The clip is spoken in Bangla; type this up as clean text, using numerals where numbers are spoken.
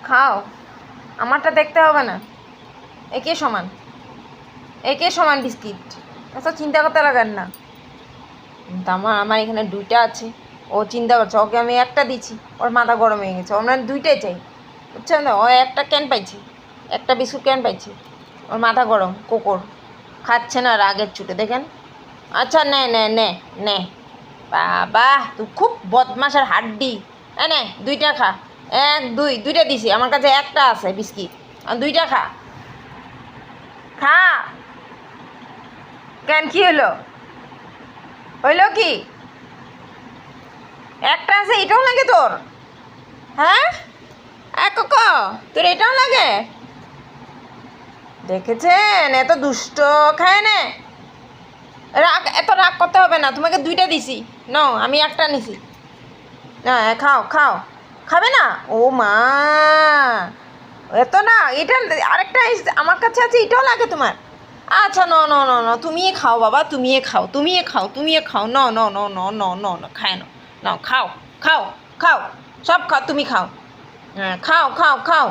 খাও, আমারটা দেখতে হবে না। একে সমান, একে সমান বিস্কিট, এত চিন্তা করতে লাগান না। কিন্তু আমার এখানে দুইটা আছে, ও চিন্তা করছে, ওকে আমি একটা দিচ্ছি, ওর মাথা গরম হয়ে গেছে, আমরা দুইটাই চাই, বুঝছেন না? ও একটা ক্যান পাইছে, একটা বিস্কুট ক্যান পাইছে, ওর মাথা গরম, কুকুর খাচ্ছে না রাগের চুটে, দেখেন। আচ্ছা নে নে নে নে, বাবা তুই খুব বদমাসের হাড্ডি। নে দুইটা খা, এক দুই, দুইটা দিছি, আমার কাছে একটা আছে বিস্কিট, আর দুইটা খা, খা। কেন, কি হলো? হইলো কি? একটা আছে, এটাও লাগে তোর? হ্যাঁ এক তোর এটাও লাগে? দেখেছেন, এত দুষ্ট, খায় না। রাগ, এত রাগ করতে হবে না, তোমাকে দুইটা দিছি, ন আমি একটা নিছি। না খাও খাও, খাবে না? ও মা, এত না, এটা আরেকটা আমার কাছে আছে, এটাও লাগে তোমার? আচ্ছা ন ন ন ন, তুমিই খাও বাবা, তুমিই খাও, তুমিই খাও, তুমিই খাও, ন ন ন ন ন ন ন, খায় না, নাও খাও, খাও খাও, সব খাও, তুমি খাও, হ্যাঁ খাও খাও খাও।